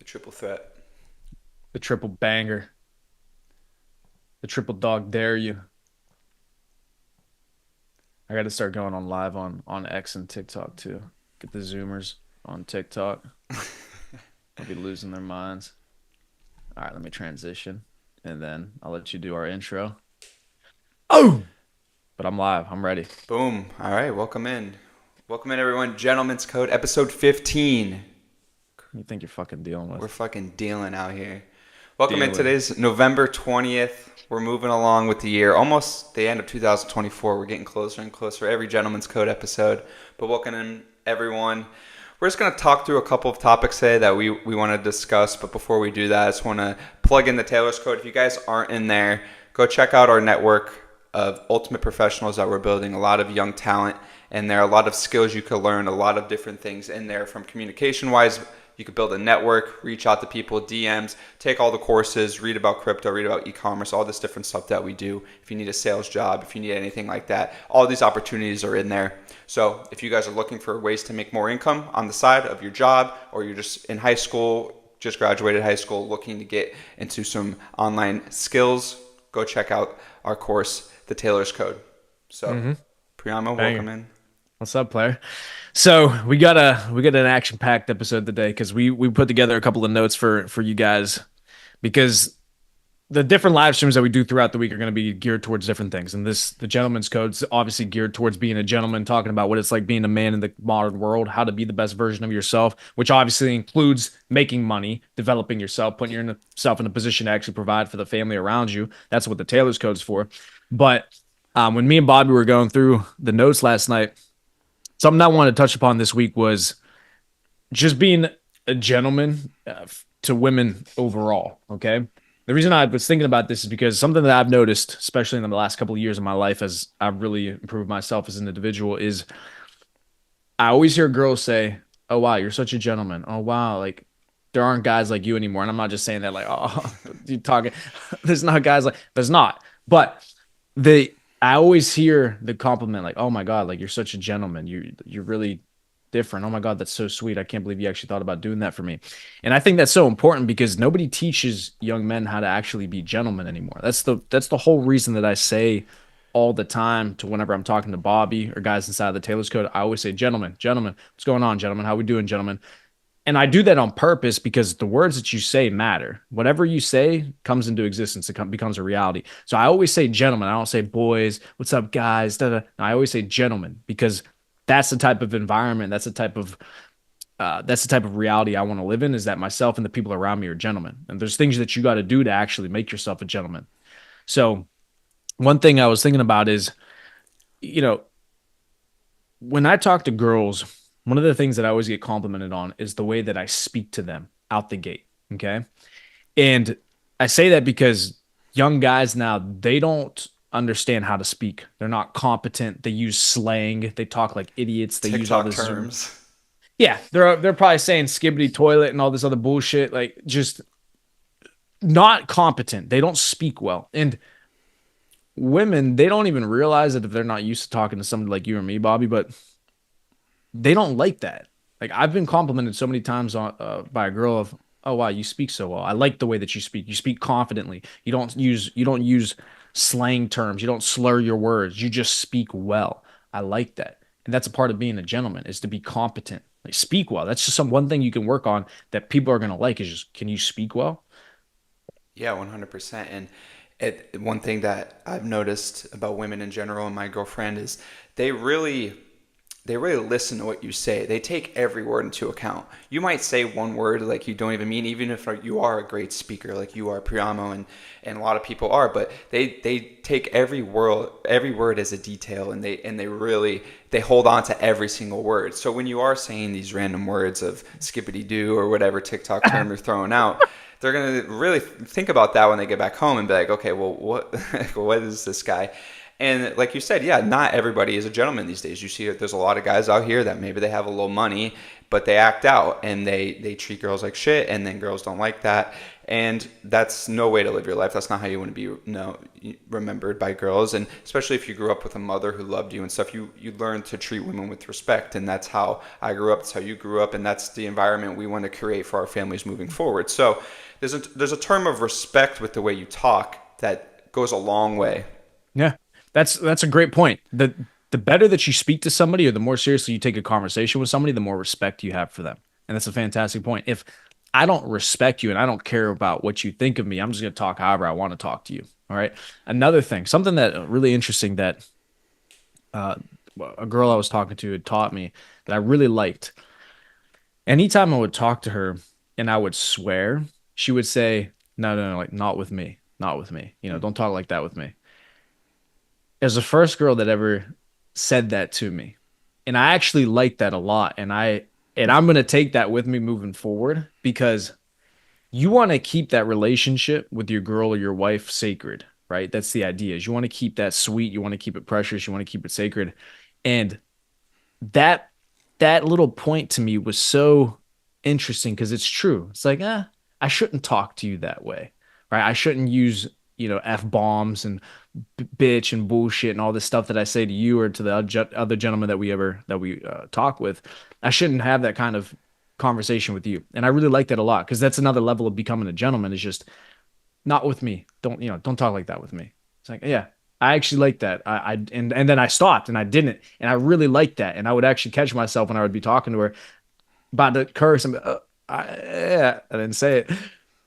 triple threat. The triple banger, the triple dog dare you. I got to start going on live on X and TikTok too. Get the Zoomers on TikTok. They'll be losing their minds. All right, let me transition, and then I'll let you do our intro. Oh, but I'm live. I'm ready. Boom. All right, welcome in. Welcome in, everyone. Gentlemen's Code, episode 15. You think you're fucking dealing We're with? fucking dealing out here. Welcome in. Dealing. Today's November 20th. We're moving along with the year. Almost the end of 2024. We're getting closer and closer every Gentlemen's Code episode. But welcome in, everyone. We're just going to talk through a couple of topics today that we want to discuss. But before we do that, I just want to plug in the Taylor's Code. If you guys aren't in there, go check out our network of ultimate professionals that we're building. A lot of young talent. And there are a lot of skills you could learn, a lot of different things in there from communication-wise. You could build a network, reach out to people, DMs, take all the courses, read about crypto, read about e-commerce, all this different stuff that we do. If you need a sales job, if you need anything like that, all these opportunities are in there. So if you guys are looking for ways to make more income on the side of your job, or you're just in high school, just graduated high school, looking to get into some online skills, go check out our course, The Taylor's Code. So, Mm-hmm. Priyama, Banger. welcome in. What's up, player? So we got an action packed episode today because we put together a couple of notes for you guys because the different live streams that we do throughout the week are going to be geared towards different things. And the gentleman's code's obviously geared towards being a gentleman, talking about what it's like being a man in the modern world, how to be the best version of yourself, which obviously includes making money, developing yourself, putting yourself in a position to actually provide for the family around you. That's what the Taylor's Code's for. But when me and Bobby were going through the notes last night, something I wanted to touch upon this week was just being a gentleman to women overall. Okay. The reason I was thinking about this is because something that I've noticed, especially in the last couple of years of my life, as I've really improved myself as an individual, is I always hear girls say, "Oh wow, you're such a gentleman. Oh wow, like there aren't guys like you anymore." And I'm not just saying that like, "Oh, you talking." There's not guys like there's not, but they. I always hear the compliment like, "Oh my God, like you're such a gentleman. You're really different. Oh my God, that's so sweet. I can't believe you actually thought about doing that for me." And I think that's so important because nobody teaches young men how to actually be gentlemen anymore. That's the whole reason that I say all the time to whenever I'm talking to Bobby or guys inside the Taylor's Code, I always say, "Gentlemen, gentlemen, what's going on, gentlemen? How we doing, gentlemen?" And I do that on purpose because the words that you say matter. Whatever you say comes into existence. Becomes a reality. So I always say gentlemen. I don't say boys. What's up, guys? Da, da. No, I always say gentlemen because that's the type of environment. That's the type of reality I want to live in. Is that myself and the people around me are gentlemen. And there's things that you got to do to actually make yourself a gentleman. So one thing I was thinking about is, you know, when I talk to girls, one of the things that I always get complimented on is the way that I speak to them out the gate. Okay. And I say that because young guys now, they don't understand how to speak. They're not competent. They use slang. They talk like idiots. They use all TikTok this Zoom. terms. Yeah, they're probably saying skibbity toilet and all this other bullshit. Like just not competent. They don't speak well. And women, they don't even realize that if they're not used to talking to somebody like you or me, Bobby, but they don't like that. Like I've been complimented so many times by a girl of, "Oh wow, you speak so well. I like the way that you speak. You speak confidently. You don't use slang terms. You don't slur your words. You just speak well. I like that." And that's a part of being a gentleman is to be competent. Like speak well. That's just some one thing you can work on that people are gonna like is just can you speak well? Yeah, 100%. And one thing that I've noticed about women in general and my girlfriend is they really they really listen to what you say. They take every word into account. You might say one word like you don't even mean, even if you are a great speaker, like you are Priyamo, and a lot of people are, but they take every word as a detail, and they hold on to every single word. So when you are saying these random words of skippity doo or whatever TikTok term you're throwing out, they're gonna really think about that when they get back home and be like, okay, well, what what is this guy? And like you said, yeah, not everybody is a gentleman these days. You see that there's a lot of guys out here that maybe they have a little money, but they act out and they treat girls like shit, and then girls don't like that. And that's no way to live your life. That's not how you want to be, remembered by girls. And especially if you grew up with a mother who loved you and stuff, you learn to treat women with respect. And that's how I grew up. That's how you grew up. And that's the environment we want to create for our families moving forward. So there's a term of respect with the way you talk that goes a long way. Yeah, that's a great point. The better that you speak to somebody, or the more seriously you take a conversation with somebody, the more respect you have for them. And that's a fantastic point. If I don't respect you and I don't care about what you think of me, I'm just going to talk however I want to talk to you. All right. Another thing, something that really interesting that uh, a girl I was talking to had taught me that I really liked. Anytime I would talk to her and I would swear, she would say, "No, no, no, like not with me, not with me. Don't talk like that with me." It was the first girl that ever said that to me. And I actually like that a lot. And I'm gonna take that with me moving forward, because you want to keep that relationship with your girl or your wife sacred, right? That's the idea. Is you want to keep that sweet, you want to keep it precious, you want to keep it sacred. And that that little point to me was so interesting because it's true. It's like, I shouldn't talk to you that way, right? I shouldn't use, F bombs and bitch and bullshit and all this stuff that I say to you or to the other gentleman that we talk with. I shouldn't have that kind of conversation with you. And I really like that a lot because that's another level of becoming a gentleman, is just not with me. Don't talk like that with me. It's like, yeah, I actually like that. And then I stopped and I didn't. And I really liked that. And I would actually catch myself when I would be talking to her about to curse and yeah, I didn't say it,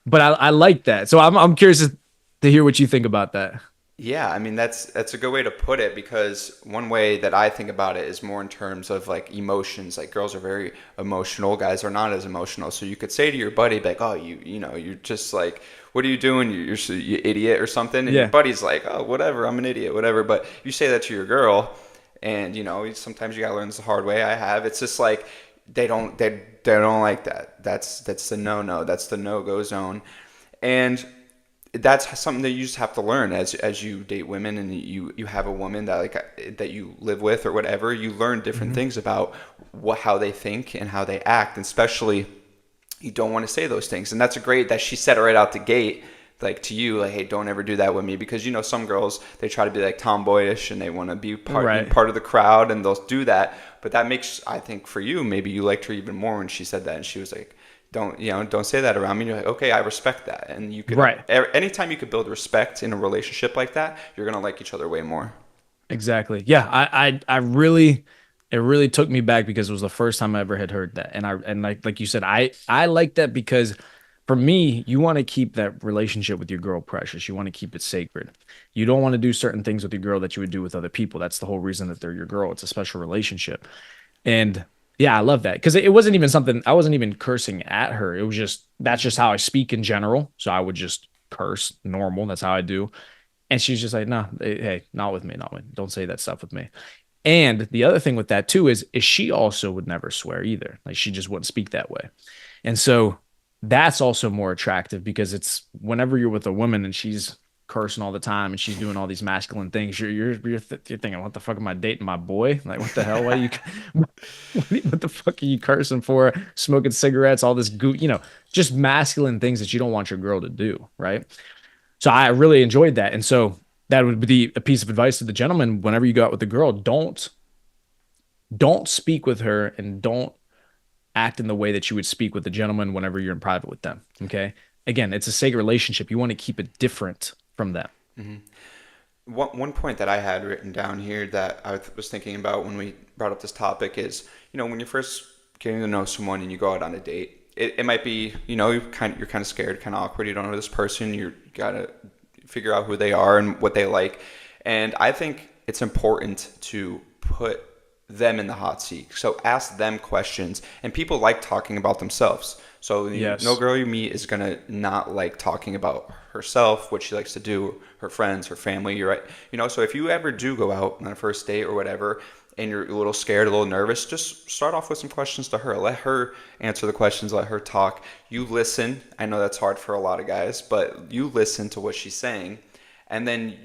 but I like that. So I'm curious to hear what you think about that. Yeah, I mean that's a good way to put it, because one way that I think about it is more in terms of like emotions. Like girls are very emotional, guys are not as emotional. So you could say to your buddy like, "Oh, you're just like, what are you doing? You idiot or something." And your Yeah. buddy's like, "Oh, whatever, I'm an idiot, whatever." But you say that to your girl, and sometimes you gotta learn this the hard way. I have. It's just like they don't like that. That's the no. That's the no go zone, and that's something that you just have to learn as you date women, and you have a woman that you live with or whatever. You learn different things about how they think and how they act, and especially you don't want to say those things. And that's great that she said it right out the gate, like to you, like, "Hey, don't ever do that with me," because some girls, they try to be like tomboyish and they want to be Right. part of the crowd, and they'll do that. But that makes, I think, for you, maybe you liked her even more when she said that, and she was like, don't say that around me. And you're like, okay, I respect that. And you could, Right. anytime you could build respect in a relationship like that, you're going to like each other way more. Exactly. Yeah. I really, it really took me back because it was the first time I ever had heard that. And like you said, I like that because for me, you want to keep that relationship with your girl precious. You want to keep it sacred. You don't want to do certain things with your girl that you would do with other people. That's the whole reason that they're your girl. It's a special relationship. And yeah, I love that because it wasn't even something, I wasn't even cursing at her. It was just, that's just how I speak in general. So I would just curse normal. That's how I do. And she's just like, "No, hey, not with me, not with, don't say that stuff with me." And the other thing with that too is she also would never swear either. Like she just wouldn't speak that way. And so that's also more attractive because it's whenever you're with a woman and she's cursing all the time and she's doing all these masculine things, you're thinking, "What the fuck am I dating my boy? Like what the hell? Why you what the fuck are you cursing for? Smoking cigarettes, all this goo, just masculine things that you don't want your girl to do, right?" So I really enjoyed that. And so that would be a piece of advice to the gentleman whenever you go out with the girl, don't speak with her and don't act in the way that you would speak with the gentleman whenever you're in private with them. Okay. Again, it's a sacred relationship. You want to keep it different from them. One point that I had written down here that I was thinking about when we brought up this topic is, when you're first getting to know someone and you go out on a date, it might be, you're kind of scared, kind of awkward. You don't know this person. You gotta figure out who they are and what they like. And I think it's important to put them in the hot seat. So ask them questions. And people like talking about themselves. So no Yes. girl you meet is gonna not like talking about herself, what she likes to do, her friends, her family. You're right. So if you ever do go out on a first date or whatever, and you're a little scared, a little nervous, just start off with some questions to her. Let her answer the questions. Let her talk. You listen. I know that's hard for a lot of guys, but you listen to what she's saying. And then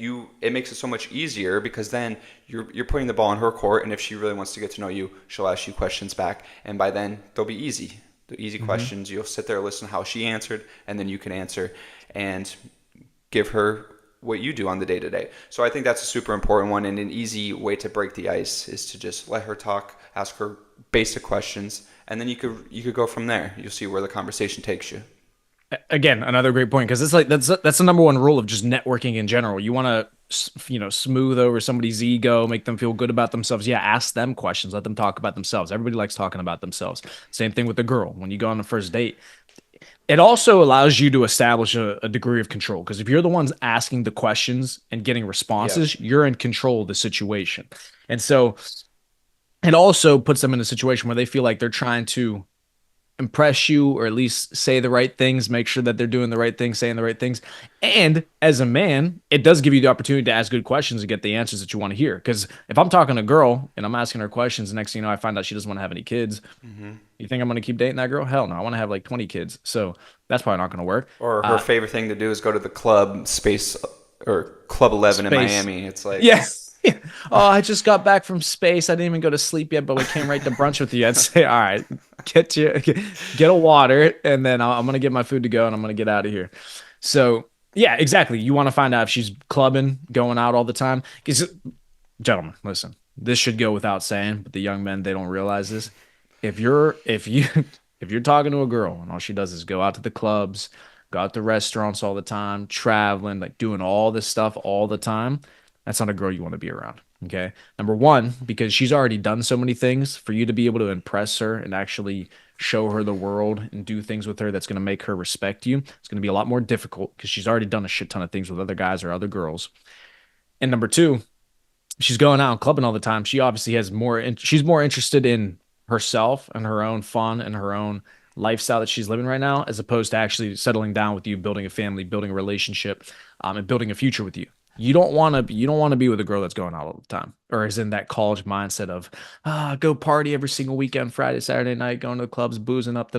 it makes it so much easier because then you're putting the ball in her court, and if she really wants to get to know you, she'll ask you questions back, and by then they'll be easy. The easy Mm-hmm. questions, you'll sit there, listen how she answered, and then you can answer and give her what you do on the day to day. So I think that's a super important one, and an easy way to break the ice is to just let her talk, ask her basic questions, and then you could go from there. You'll see where the conversation takes you. Again, another great point because it's like that's the number one rule of just networking in general. You want to, smooth over somebody's ego, make them feel good about themselves. Yeah, ask them questions, let them talk about themselves. Everybody likes talking about themselves. Same thing with the girl. When you go on the first date, it also allows you to establish a degree of control because if you're the ones asking the questions and getting Yep. responses, you're in control of the situation. And so it also puts them in a situation where they feel like they're trying to impress you or at least say the right things, make sure that they're doing the right things, saying the right things. And as a man, it does give you the opportunity to ask good questions and get the answers that you want to hear. Because if I'm talking to a girl and I'm asking her questions, the next thing you know, I find out she doesn't want to have any kids. Hmm. You think I'm going to keep dating that girl? Hell no. I want to have like 20 kids. So that's probably not going to work. Or her Uh, favorite thing to do is go to the club space or Club 11 in Space. Miami. It's like, Yeah. Oh, I just got back from space. I didn't even go to sleep yet, but we came right to brunch with you. I'd say, all right, get a water, and then I'm gonna get my food to go, and I'm gonna get out of here. So yeah, exactly. You want to find out if she's clubbing, going out all the time. Because gentlemen, listen, this should go without saying, but the young men they don't realize this. If you if you're talking to a girl and all she does is go out to the clubs, go out to restaurants all the time, traveling, like doing all this stuff all the time, that's not a girl you want to be around. Okay. Number one, because she's already done so many things for you to be able to impress her and actually show her the world and do things with her that's going to make her respect you. It's going to be a lot more difficult because she's already done a shit ton of things with other guys or other girls. And number two, she's going out and clubbing all the time. She obviously has more. She's more interested in herself and her own fun and her own lifestyle that she's living right now, as opposed to actually settling down with you, building a family, building a relationship, and building a future with you. You don't want to be with a girl that's going out all the time or is in that college mindset of go party every single weekend, Friday, Saturday night, going to the clubs, boozing up.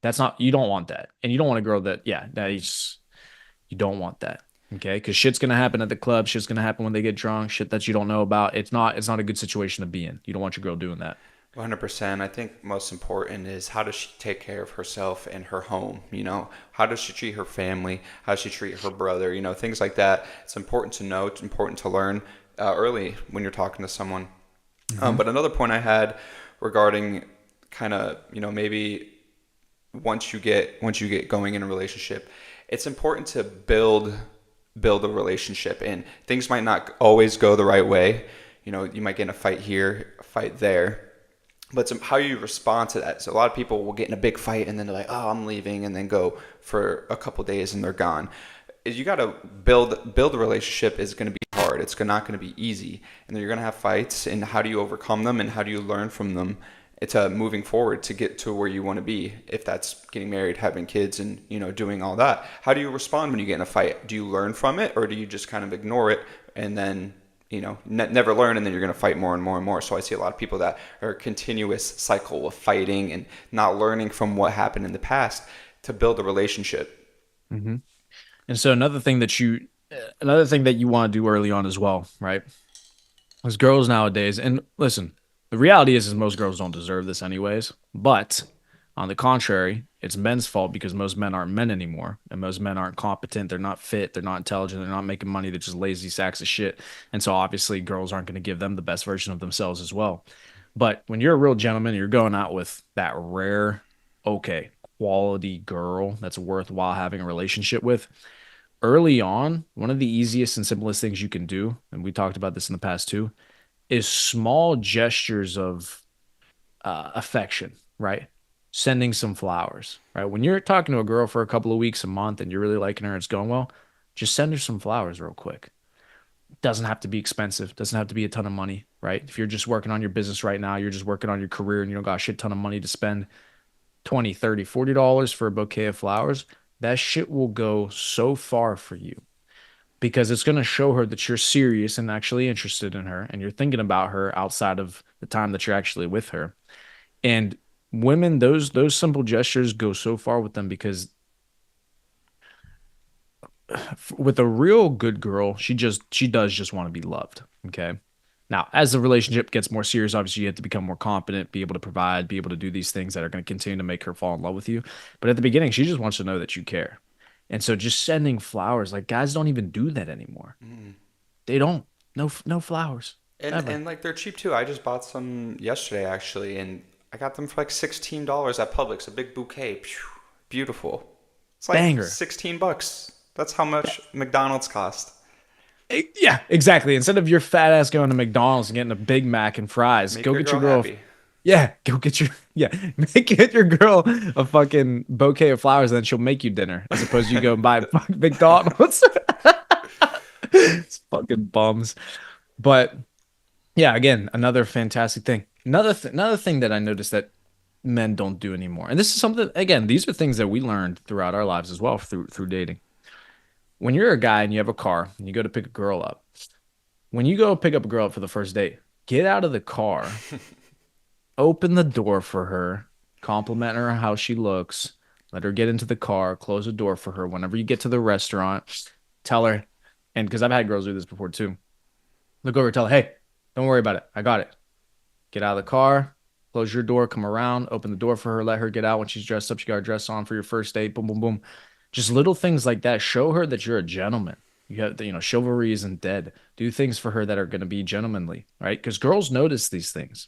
That's not you don't want that, and you don't want a girl that that is you don't want that. Okay. Because shit's gonna happen at the club. Shit's gonna happen when they get drunk. Shit that you don't know about. It's not a good situation to be in. You don't want your girl doing that. 100%. I think most important is how does she take care of herself and her home? How does she treat her family? How does she treat her brother? Things like that. It's important to know. It's important to learn early when you're talking to someone. Mm-hmm. But another point I had regarding kind of, maybe once you get going in a relationship, it's important to build a relationship, and things might not always go the right way. You might get in a fight here, a fight there, but how you respond to that. So a lot of people will get in a big fight and then they're like, "Oh, I'm leaving," and then go for a couple days and they're gone. You got to build a relationship is going to be hard. It's not going to be easy, and then you're going to have fights. And how do you overcome them? And how do you learn from them? It's moving forward to get to where you want to be. If that's getting married, having kids, and doing all that. How do you respond when you get in a fight? Do you learn from it, or do you just kind of ignore it and then never learn, and then you're going to fight more and more and more? So I see a lot of people that are a continuous cycle of fighting and not learning from what happened in the past to build a relationship. Mm-hmm. And so another thing that you want to do early on as well, right? As girls nowadays, and listen, the reality is most girls don't deserve this anyways. But on the contrary, it's men's fault because most men aren't men anymore, and most men aren't competent. They're not fit. They're not intelligent. They're not making money. They're just lazy sacks of shit. And so obviously, girls aren't going to give them the best version of themselves as well. But when you're a real gentleman, you're going out with that rare, okay, quality girl that's worthwhile having a relationship with. Early on, one of the easiest and simplest things you can do, and we talked about this in the past too, is small gestures of affection, right? Sending some flowers, right? When you're talking to a girl for a couple of weeks, a month, and you're really liking her, it's going well, just send her some flowers real quick. Doesn't have to be expensive, doesn't have to be a ton of money, right? If you're just working on your business right now, you're just working on your career and you don't got a shit ton of money to spend 20, 30, $40 for a bouquet of flowers, that shit will go so far for you because it's going to show her that you're serious and actually interested in her and you're thinking about her outside of the time that you're actually with her. And women, those simple gestures go so far with them because with a real good girl, she does just want to be loved. Okay. Now, as the relationship gets more serious, obviously you have to become more confident, be able to provide, be able to do these things that are going to continue to make her fall in love with you. But at the beginning, she just wants to know that you care. And so just sending flowers, like guys don't even do that anymore. Mm. They don't. No flowers ever. And like they're cheap too. I just bought some yesterday actually, and I got them for like $16 at Publix, a big bouquet. Phew, beautiful. It's like Banger. $16. That's how much McDonald's cost. Yeah, exactly. Instead of your fat ass going to McDonald's and getting a Big Mac and fries, Make go your get girl your girl. happy. Yeah, go get your yeah, get your girl a fucking bouquet of flowers, and then she'll make you dinner, as opposed to you go and buy fucking McDonald's. It's fucking bums. But yeah, again, another fantastic thing. Another thing that I noticed that men don't do anymore, and this is something again, these are things that we learned throughout our lives as well through dating. When you're a guy and you have a car and you go to pick a girl up, when you go pick up a girl up for the first date, get out of the car, open the door for her, compliment her on how she looks, let her get into the car, close the door for her. Whenever you get to the restaurant, tell her, and because I've had girls do this before too, look over, tell her, hey, don't worry about it. I got it. Get out of the car, close your door, come around, open the door for her, let her get out when she's dressed up. She got her dress on for your first date. Boom, boom, boom. Just little things like that. Show her that you're a gentleman. You have, chivalry isn't dead. Do things for her that are going to be gentlemanly, right? Because girls notice these things.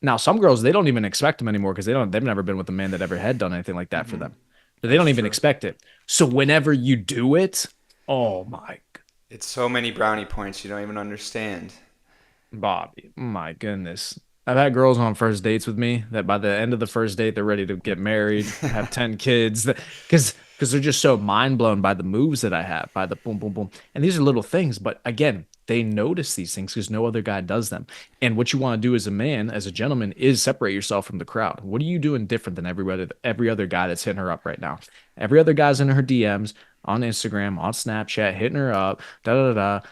Now, some girls they don't even expect them anymore because they've never been with a man that ever had done anything like that for Hmm. them. But they That's don't even true. expect it. So whenever you do it, oh my It's so many brownie points you don't even understand. Bobby, my goodness. I've had girls on first dates with me that by the end of the first date, they're ready to get married, have 10 kids, because they're just so mind blown by the moves that I have, by the boom, boom, boom. And these are little things, but again, they notice these things because no other guy does them. And what you want to do as a man, as a gentleman, is separate yourself from the crowd. What are you doing different than every other guy that's hitting her up right now? Every other guy's in her DMs on Instagram, on Snapchat, hitting her up, da da da da.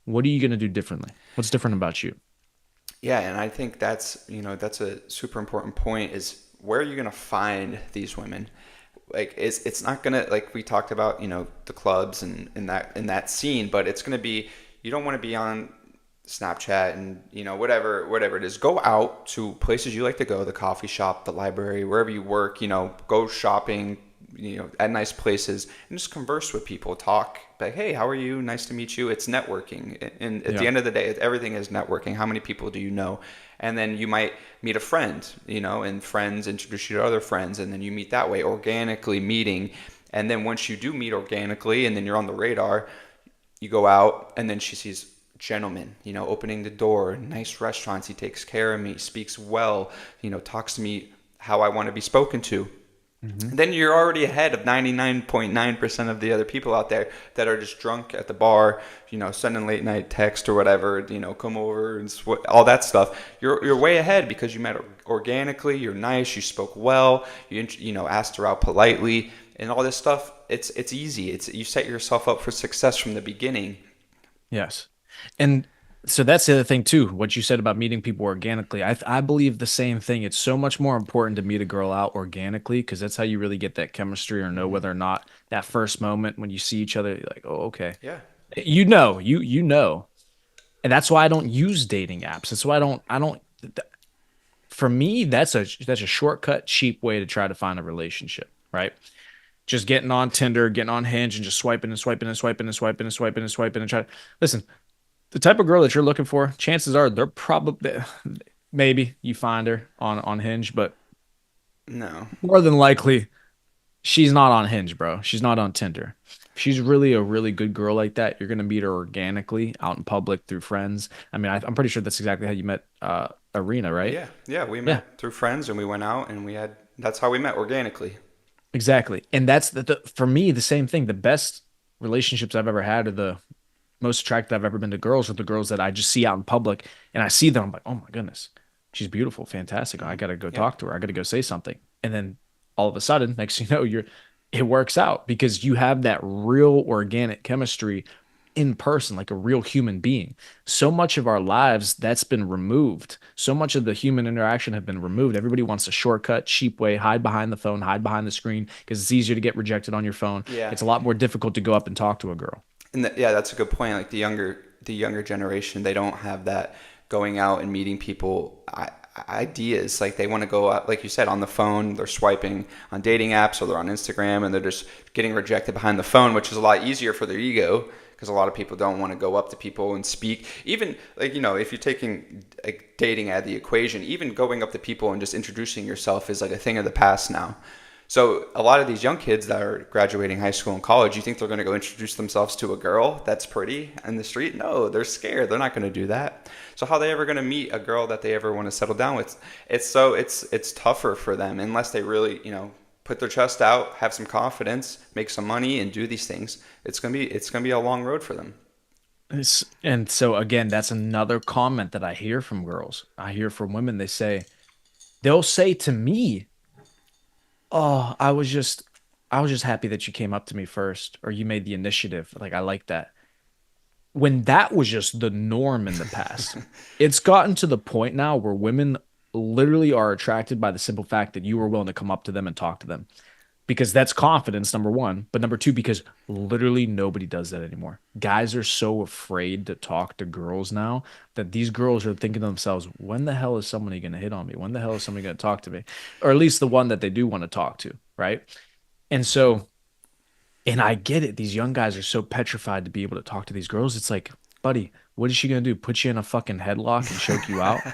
What are you gonna do differently? What's different about you? Yeah, and I think that's a super important point is where are you going to find these women? Like it's not going to like we talked about, the clubs and in that scene, but it's going to be you don't want to be on Snapchat and whatever it is. Go out to places you like to go, the coffee shop, the library, wherever you work, go shopping, at nice places and just converse with people, talk like, hey, how are you? Nice to meet you. It's networking. And at the Yeah. end of the day, everything is networking. How many people do you know? And then you might meet a friend, and friends introduce you to other friends. And then you meet that way, organically meeting. And then once you do meet organically and then you're on the radar, you go out and then she sees gentleman, opening the door, nice restaurants. He takes care of me, speaks well, talks to me how I want to be spoken to. Hmm. Then you're already ahead of 99.9% of the other people out there that are just drunk at the bar, sending late night text or whatever, come over and all that stuff. You're way ahead because you met organically, you're nice, you spoke well, you asked her out politely and all this stuff. It's easy. You set yourself up for success from the beginning. Yes. And so that's the other thing too, what you said about meeting people organically. I believe the same thing. It's so much more important to meet a girl out organically because that's how you really get that chemistry or know Hmm. whether or not that first moment when you see each other, you're like, oh, okay. Yeah. You know. And that's why I don't use dating apps. That's why I don't for me, that's a shortcut, cheap way to try to find a relationship, right? Just getting on Tinder, getting on Hinge, and just swiping and swiping and swiping and swiping and swiping and swiping and trying. Listen, the type of girl that you're looking for, chances are they're probably maybe you find her on Hinge, but No. more than likely she's not on Hinge, bro. She's not on Tinder. If she's really a really good girl like that, you're gonna meet her organically out in public through friends. I mean, I'm pretty sure that's exactly how you met Arena, right? Yeah. Yeah. We Yeah, met through friends and we went out and that's how we met organically. exactly. And that's for me the same thing. The best relationships I've ever had are the most attracted I've ever been to girls are the girls that I just see out in public and I see them. I'm like, oh my goodness, she's beautiful, fantastic. I Hmm. gotta go Yeah. talk to her. I gotta go say something. And then all of a sudden, next thing you know, it works out because you have that real organic chemistry in person, like a real human being. So much of our lives that's been removed. So much of the human interaction have been removed. Everybody wants a shortcut, cheap way, hide behind the phone, hide behind the screen because it's easier to get rejected on your phone. Yeah. It's a lot more difficult to go up and talk to a girl. And yeah, that's a good point. Like the younger generation, they don't have that going out and meeting people ideas. Like they want to go out, like you said, on the phone. They're swiping on dating apps or they're on Instagram, and they're just getting rejected behind the phone, which is a lot easier for their ego because a lot of people don't want to go up to people and speak. Even like if you're taking like dating out of the equation, even going up to people and just introducing yourself is like a thing of the past now. So a lot of these young kids that are graduating high school and college, you think they're going to go introduce themselves to a girl that's pretty in the street? No, they're scared. They're not going to do that. So how are they ever going to meet a girl that they ever want to settle down with? It's tougher for them unless they really, put their chest out, have some confidence, make some money and do these things. It's going to be a long road for them. And so again, that's another comment that I hear from girls. I hear from women. They'll say to me, "Oh, I was just happy that you came up to me first, or you made the initiative. Like I like that." When that was just the norm in the past, it's gotten to the point now where women literally are attracted by the simple fact that you were willing to come up to them and talk to them. Because that's confidence, number one. But number two, because literally nobody does that anymore. Guys are so afraid to talk to girls now that these girls are thinking to themselves, when the hell is somebody going to hit on me? When the hell is somebody going to talk to me? Or at least the one that they do want to talk to, right? And so, and I get it. These young guys are so petrified to be able to talk to these girls. It's like, buddy, what is she going to do? Put you in a fucking headlock and choke you out?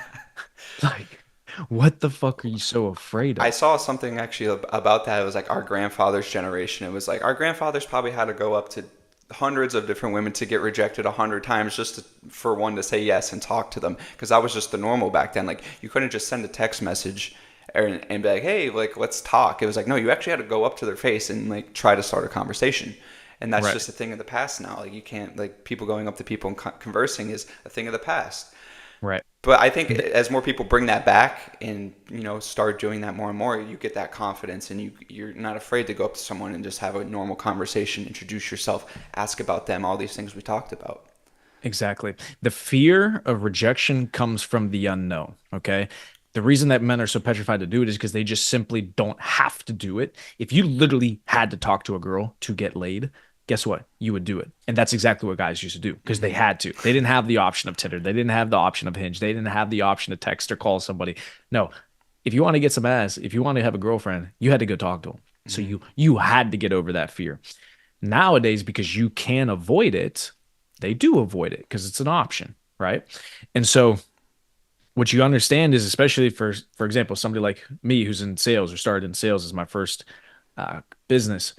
Like, what the fuck are you so afraid I of? saw something actually about that. It was like our grandfather's generation. It was like our grandfathers probably had to go up to hundreds of different women to get rejected 100 times just for one to say yes and talk to them because that was just the normal back then. Like you couldn't just send a text message and be like, hey, like let's talk. It was like no, you actually had to go up to their face and like try to start a conversation. And that's Right. just a thing of the past now. Like you can't like people going up to people and conversing is a thing of the past. Right. But I think as more people bring that back and start doing that more and more, you get that confidence and you're not afraid to go up to someone and just have a normal conversation, introduce yourself, ask about them, all these things we talked about. Exactly. The fear of rejection comes from the unknown. Okay. The reason that men are so petrified to do it is because they just simply don't have to do it. If you literally had to talk to a girl to get laid, guess what? You would do it. And that's exactly what guys used to do because they Hmm. had to. They didn't have the option of Tinder. They didn't have the option of Hinge. They didn't have the option to text or call somebody. No. If you want to get some ass, if you want to have a girlfriend, you had to go talk to them. So Hmm. you had to get over that fear. Nowadays, because you can avoid it, they do avoid it because it's an option, right? And so what you understand is, especially for example, somebody like me who's in sales or started in sales as my first business,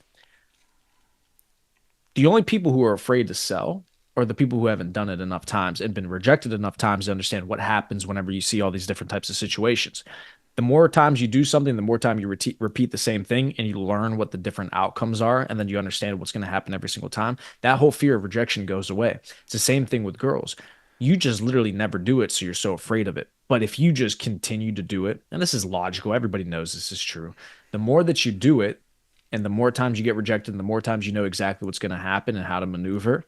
the only people who are afraid to sell are the people who haven't done it enough times and been rejected enough times to understand what happens whenever you see all these different types of situations. The more times you do something, the more time you repeat the same thing and you learn what the different outcomes are, and then you understand what's going to happen every single time. That whole fear of rejection goes away. It's the same thing with girls. You just literally never do it, so you're so afraid of it. But if you just continue to do it, and this is logical, everybody knows this is true, the more that you do it, and the more times you get rejected, and the more times you know exactly what's going to happen and how to maneuver,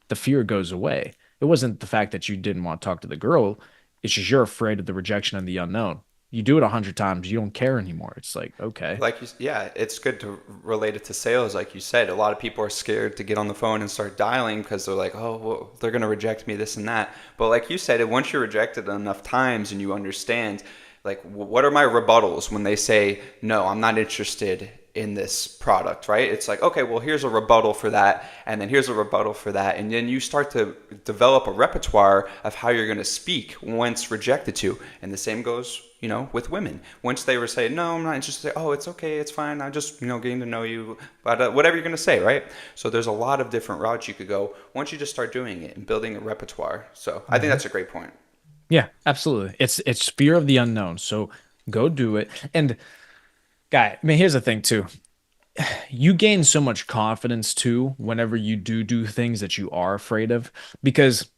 the fear goes away. It wasn't the fact that you didn't want to talk to the girl. It's just you're afraid of the rejection and the unknown. You do it 100 times, you don't care anymore. It's like, okay, Yeah, it's good to relate it to sales. Like you said, a lot of people are scared to get on the phone and start dialing because they're like, oh, well, they're going to reject me, this and that. But like you said, once you're rejected enough times and you understand, like, what are my rebuttals when they say, no, I'm not interested in this product, right? It's like, okay, well, here's a rebuttal for that, and then here's a rebuttal for that. And then you start to develop a repertoire of how you're going to speak once rejected to. And the same goes, with women. Once they were saying, no, I'm not interested, oh, it's okay, it's fine, I'm just, getting to know you, but whatever you're going to say, right? So there's a lot of different routes you could go once you just start doing it and building a repertoire. So I think hmm that's a great point. yeah, absolutely. It's fear of the unknown. So go do it. And guy, I mean, here's the thing too. You gain so much confidence too whenever you do things that you are afraid of. Because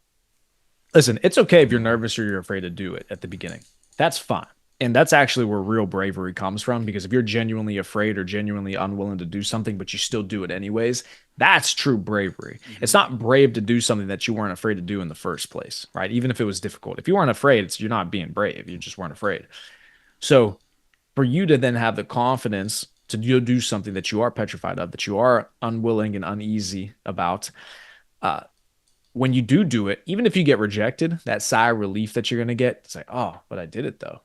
listen, it's okay if you're nervous or you're afraid to do it at the beginning. That's fine. And that's actually where real bravery comes from, because if you're genuinely afraid or genuinely unwilling to do something, but you still do it anyways, that's true bravery. It's Hmm. not brave to do something that you weren't afraid to do in the first place, right? Even if it was difficult. If you weren't afraid, you're not being brave. You just weren't afraid. So for you to then have the confidence to do something that you are petrified of, that you are unwilling and uneasy about, uh, when you do it, even if you get rejected, that sigh of relief that you're going to get, it's like, oh, but I did it though.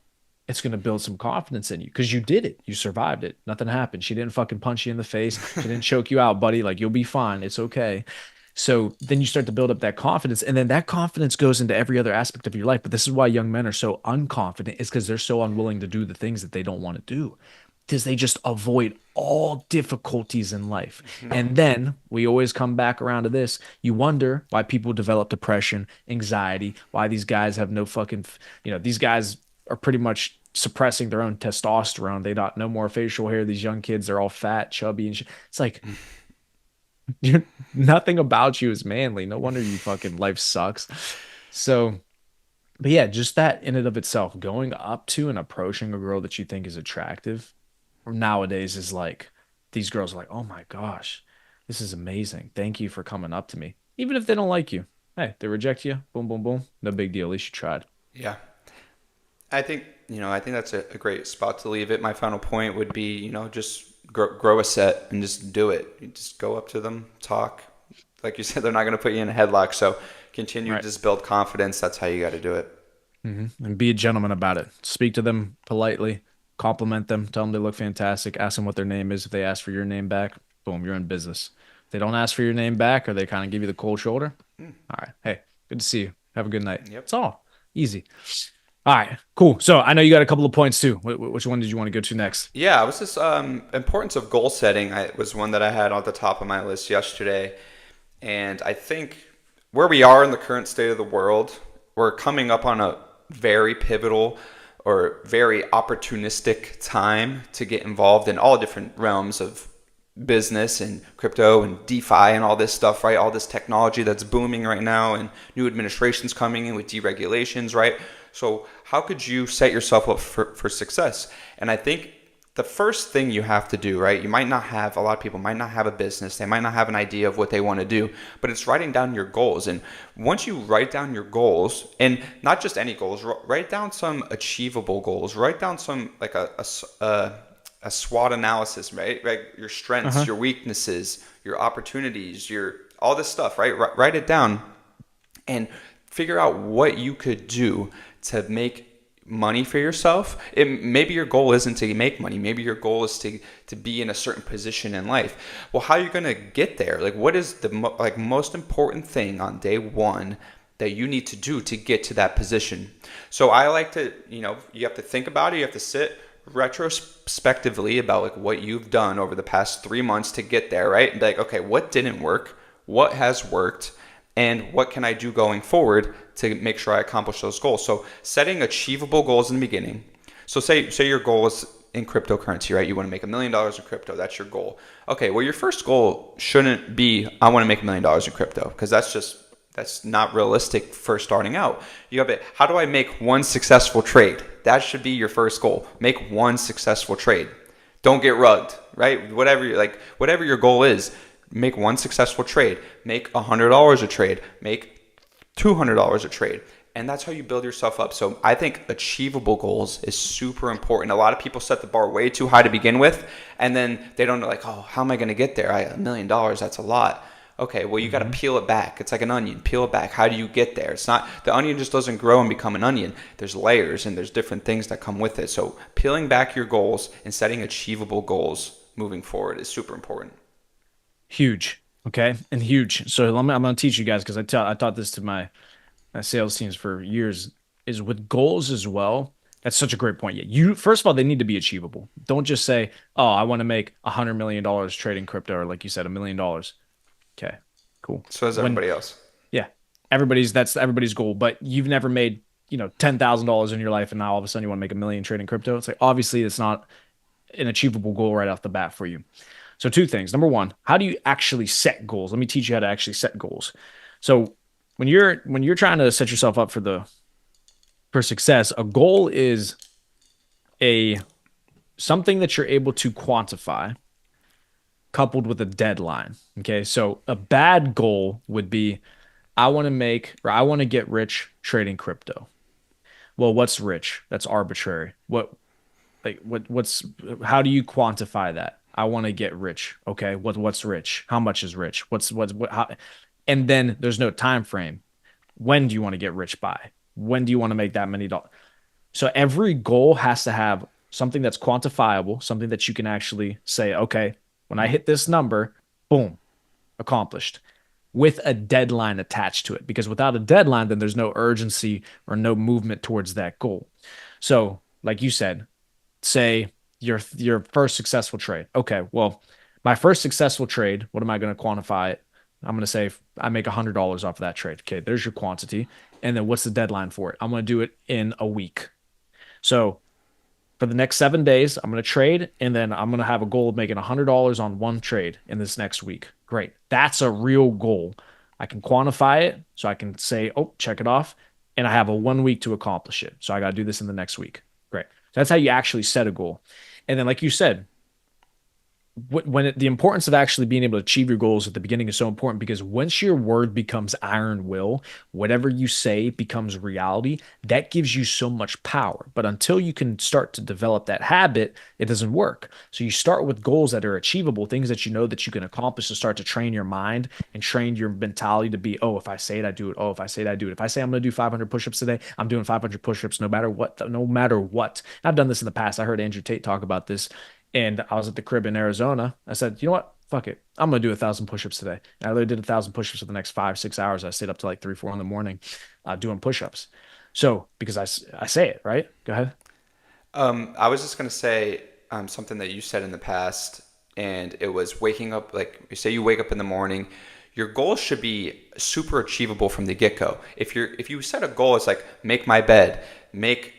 It's going to build some confidence in you because you did it. You survived it. Nothing happened. She didn't fucking punch you in the face. She didn't choke you out, buddy. Like, you'll be fine. It's okay. So then you start to build up that confidence. And then that confidence goes into every other aspect of your life. But this is why young men are so unconfident, is because they're so unwilling to do the things that they don't want to do, because they just avoid all difficulties in life. Hmm. And then we always come back around to this. You wonder why people develop depression, anxiety, why these guys have no fucking, these guys are pretty much suppressing their own testosterone. They got no more facial hair. These young kids, they're all fat, chubby, and shit. It's like, you're, nothing about you is manly. No wonder you fucking life sucks. So, but yeah, just that in and of itself, going up to and approaching a girl that you think is attractive nowadays is like, these girls are like, oh my gosh, this is amazing. Thank you for coming up to me. Even if they don't like you. Hey, they reject you. Boom, boom, boom. No big deal. At least you tried. Yeah. I think that's a great spot to leave it. My final point would be, just grow a set and just do it. You just go up to them, talk. Like you said, they're not going to put you in a headlock. So continue to Right. just build confidence. That's how you got to do it. And be a gentleman about it. Speak to them politely, compliment them, tell them they look fantastic, ask them what their name is. If they ask for your name back, boom, you're in business. If they don't ask for your name back or they kind of give you the cold shoulder, Mm, all right, hey, good to see you. Have a good night. yep. It's all easy. All right, cool. So I know you got a couple of points too. Which one did you want to go to next? Yeah, it was this importance of goal setting. Was one that I had on the top of my list yesterday, and I think where we are in the current state of the world, we're coming up on a very pivotal or very opportunistic time to get involved in all different realms of business and crypto and DeFi and all this stuff, right? All this technology that's booming right now, and new administrations coming in with deregulations, right? So how could you set yourself up for success? And I think the first thing you have to do, right? A lot of people might not have a business. They might not have an idea of what they want to do, but it's writing down your goals. And once you write down your goals, and not just any goals, write down some achievable goals, write down some like a SWOT analysis, right? Right? Your strengths, Uh-huh. your weaknesses, your opportunities, your all this stuff, right? Write it down and figure out what you could do to make money for yourself. Maybe your goal isn't to make money. Maybe your goal is to be in a certain position in life. Well, how are you going to get there? Like, what is the most important thing on day one that you need to do to get to that position? So I like to, you have to think about it. You have to sit retrospectively about like what you've done over the past 3 months to get there, right? And like, okay, what didn't work? What has worked? And what can I do going forward to make sure I accomplish those goals? So setting achievable goals in the beginning. So say your goal is in cryptocurrency, right? You want to make $1 million in crypto. That's your goal. Okay, well your first goal shouldn't be I want to make $1 million in crypto, because that's not realistic for starting out. You have it. How do I make one successful trade? That should be your first goal. Make one successful trade. Don't get rugged, right? Whatever your goal is, make one successful trade. Make $100 a trade. Make $200 a trade. And that's how you build yourself up. So I think achievable goals is super important. A lot of people set the bar way too high to begin with, and then they don't know, like, oh, how am I going to get there? $1 million, that's a lot. Okay, well, you got to Mhm. peel it back. It's like an onion. Peel it back. How do you get there? It's not, the onion just doesn't grow and become an onion. There's layers and there's different things that come with it. So peeling back your goals and setting achievable goals moving forward is super important. Huge. Okay. And huge. So I'm going to teach you guys, because I taught this to my sales teams for years, is with goals as well. That's such a great point. Yeah. First of all, they need to be achievable. Don't just say, oh, I want to make $100 million trading crypto, or like you said, $1 million. Okay, cool. So does When, everybody else. yeah, that's everybody's goal, but you've never made, $10,000 in your life, and now all of a sudden you want to make 1 million trading crypto. It's like, obviously it's not an achievable goal right off the bat for you. So two things. Number one, how do you actually set goals? Let me teach you how to actually set goals. So when you're trying to set yourself up for success, a goal is a something that you're able to quantify coupled with a deadline. Okay. So a bad goal would be I want to make or I want to get rich trading crypto. Well, what's rich? That's arbitrary. What's how do you quantify that? I want to get rich. Okay. What's rich? How much is rich? And then there's no time frame. When do you want to get rich by? When do you want to make that many dollars? So every goal has to have something that's quantifiable, something that you can actually say, okay, when I hit this number, boom, accomplished with a deadline attached to it. Because without a deadline, then there's no urgency or no movement towards that goal. So, like you said, say your first successful trade. Okay, well, my first successful trade, what am I going to quantify it? I'm going to say I make $100 off of that trade. Okay, there's your quantity. And then what's the deadline for it? I'm going to do it in a week. So for the next 7 days, I'm going to trade, and then I'm going to have a goal of making $100 on one trade in this next week. Great. That's a real goal. I can quantify it, so I can say, oh, check it off, and I have a 1 week to accomplish it. So I got to do this in the next week. Great. So that's how you actually set a goal. And then, like you said, the importance of actually being able to achieve your goals at the beginning is so important because once your word becomes iron will, whatever you say becomes reality. That gives you so much power. But until you can start to develop that habit, it doesn't work. So you start with goals that are achievable, things that you know that you can accomplish to start to train your mind and train your mentality to be, oh, if I say it, I do it. Oh, if I say it, I do it. If I say I'm going to do 500 push-ups today, I'm doing 500 push-ups no matter what, no matter what. I've done this in the past. I heard Andrew Tate talk about this and I was at the crib in Arizona. I said, you know what? Fuck it. I'm gonna do 1,000 push-ups today. And I literally did 1,000 push-ups for the next 5, 6 hours. I stayed up to like 3, 4 in the morning, doing push-ups. So because I say it right. Go ahead. I was just gonna say something that you said in the past, and it was waking up. Like you say, you wake up in the morning. Your goal should be super achievable from the get go. If you set a goal, it's like make my bed, make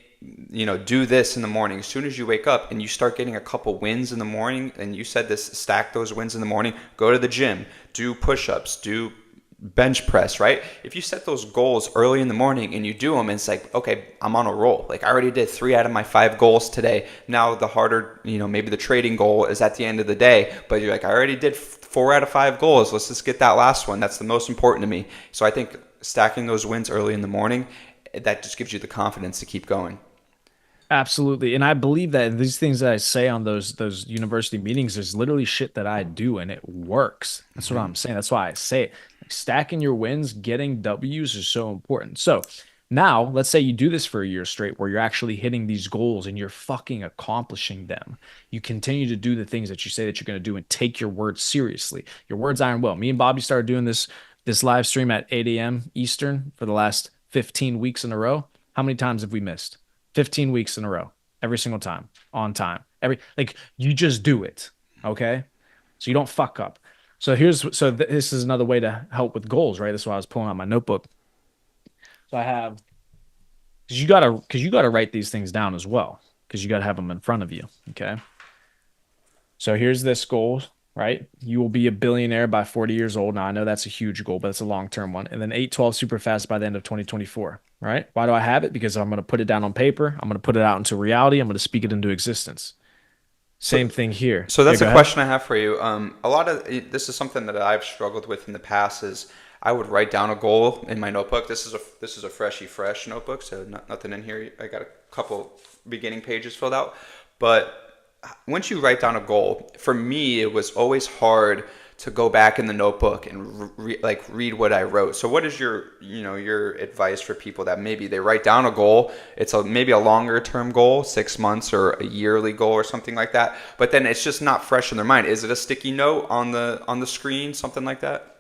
do this in the morning. As soon as you wake up and you start getting a couple wins in the morning, and you said this, stack those wins in the morning. Go to the gym, do push-ups, do bench press, right? If you set those goals early in the morning and you do them, it's like, okay, I'm on a roll. Like I already did 3 out of my 5 goals today. Now the harder, maybe the trading goal is at the end of the day, but you're like, I already did 4 out of 5 goals. Let's just get that last one. That's the most important to me. So I think stacking those wins early in the morning, that just gives you the confidence to keep going. Absolutely. And I believe that these things that I say on those university meetings is literally shit that I do and it works. That's what Hmm. I'm saying. That's why I say it. Like, stacking your wins, getting W's is so important. So now let's say you do this for a year straight where you're actually hitting these goals and you're fucking accomplishing them. You continue to do the things that you say that you're going to do and take your words seriously. Your words iron well. Me and Bobby started doing this live stream at 8 a.m. Eastern for the last 15 weeks in a row. How many times have we missed? 15 weeks in a row, every single time, on time. Like you just do it. Okay. So you don't fuck up. This is another way to help with goals, right? This is why I was pulling out my notebook. So I have, because you gotta write these things down as well, because you gotta have them in front of you. Okay. So here's this goal, right? You will be a billionaire by 40 years old. Now, I know that's a huge goal, but it's a long-term one. And then 812 super fast by the end of 2024, right? Why do I have it? Because I'm going to put it down on paper. I'm going to put it out into reality. I'm going to speak it into existence. So, Same thing here. so Yeah, that's a go ahead. question I have for you. A lot of this is something that I've struggled with in the past. Is I would write down a goal in my notebook. This is a fresh notebook, so nothing in here. I got a couple beginning pages filled out, but once you write down a goal, for me, it was always hard to go back in the notebook and read what I wrote. So what is your advice for people that maybe they write down a goal, it's maybe a longer term goal, 6 months or a yearly goal or something like that, but then it's just not fresh in their mind. Is it a sticky note on the screen, something like that?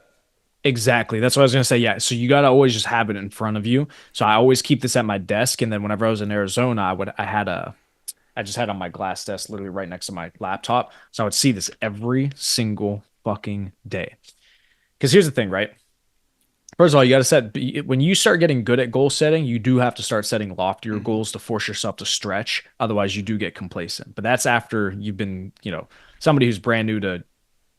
Exactly. That's what I was going to say. Yeah. So you got to always just have it in front of you. So I always keep this at my desk. And then whenever I was in Arizona, I just had on my glass desk literally right next to my laptop. So I would see this every single fucking day. Because here's the thing, right? First of all, you got to when you start getting good at goal setting, you do have to start setting loftier Hmm. goals to force yourself to stretch. Otherwise, you do get complacent. But that's after you've been, somebody who's brand new to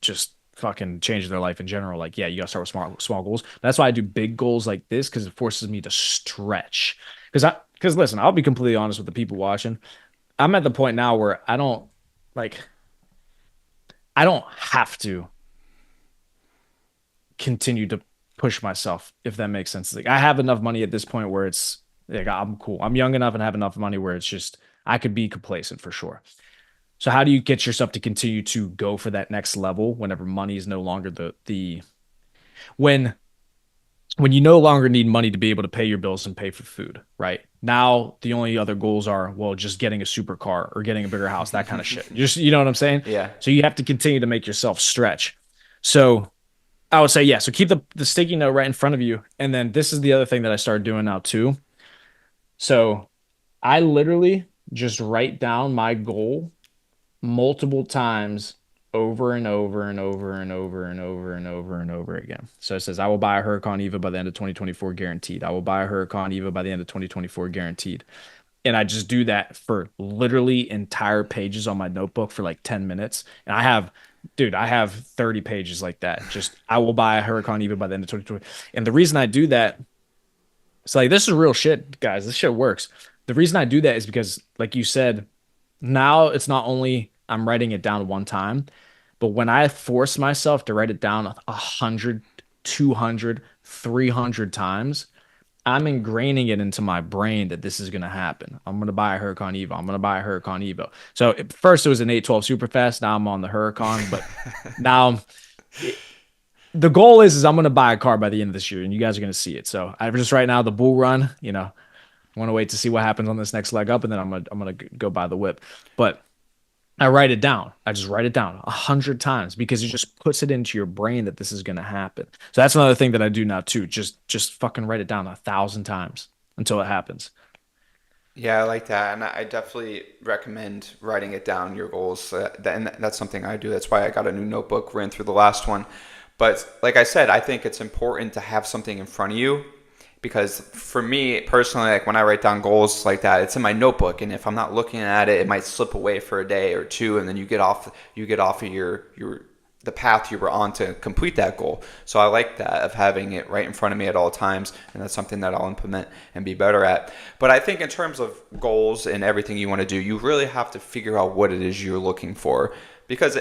just fucking change their life in general. Like, yeah, you got to start with small goals. That's why I do big goals like this because it forces me to stretch. Because listen, I'll be completely honest with the people watching. I'm at the point now where like I don't have to continue to push myself, if that makes sense. Like I have enough money at this point where it's like I'm cool. I'm young enough and have enough money where it's just I could be complacent for sure. So how do you get yourself to continue to go for that next level whenever money is no longer the when when you no longer need money to be able to pay your bills and pay for food, right? Now the only other goals are, well, just getting a supercar or getting a bigger house, that kind of shit. Just you know what I'm saying? Yeah. So you have to continue to make yourself stretch. So I would say, yeah. So keep the sticky note right in front of you. And then this is the other thing that I started doing now too. So I literally just write down my goal multiple times over and over and over and over and over and over and over again. So it says, I will buy a Huracan Eva by the end of 2024 guaranteed. I will buy a Huracan Eva by the end of 2024 guaranteed. And I just do that for literally entire pages on my notebook for like 10 minutes. And I have 30 pages like that. Just, I will buy a Huracan Eva by the end of 2020. And the reason I do that, it's like, this is real shit, guys. This shit works. The reason I do that is because, like you said, now it's not only I'm writing it down one time, but when I force myself to write it down 100, 200, 300 times, I'm ingraining it into my brain that this is going to happen. I'm going to buy a Huracan Evo. I'm going to buy a Huracan Evo. So at first it was an 812 Superfast. Now I'm on the Huracan, but now it, the goal is I'm going to buy a car by the end of this year, and you guys are going to see it. So I just right now the bull run. I want to wait to see what happens on this next leg up, and then I'm gonna go buy the whip. But I write it down. I just write it down 100 times because it just puts it into your brain that this is gonna happen. So that's another thing that I do now too. Just fucking write it down 1,000 times until it happens. Yeah, I like that, and I definitely recommend writing it down, your goals. And that's something I do. That's why I got a new notebook, ran through the last one. But like I said, I think it's important to have something in front of you because for me personally, like when I write down goals like that, it's in my notebook, and if I'm not looking at it, it might slip away for a day or two, and then you get off of your the path you were on to complete that goal. So I like that of having it right in front of me at all times, and that's something that I'll implement and be better at. But I think in terms of goals and everything you want to do, you really have to figure out what it is you're looking for because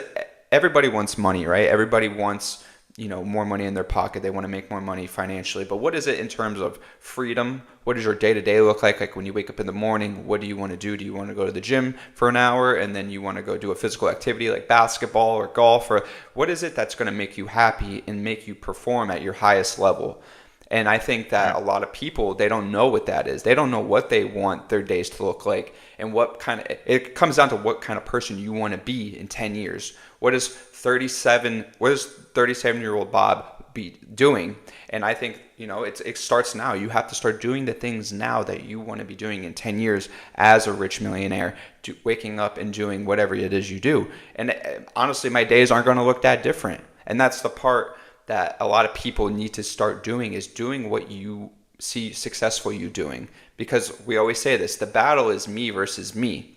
everybody wants money, right? Everybody wants more money in their pocket. They want to make more money financially. But what is it in terms of freedom? What does your day to day look like? Like when you wake up in the morning, what do you want to do? Do you want to go to the gym for an hour and then you want to go do a physical activity like basketball or golf? Or what is it that's going to make you happy and make you perform at your highest level? And I think that Right. a lot of people, they don't know what that is. They don't know what they want their days to look like and it comes down to what kind of person you want to be in 10 years. What is 37-year-old Bob be doing? And I think, it starts now. You have to start doing the things now that you want to be doing in 10 years as a rich millionaire, waking up and doing whatever it is you do. And honestly, my days aren't going to look that different. And that's the part that a lot of people need to start doing is doing what you see successful you doing. Because we always say this, the battle is me versus me.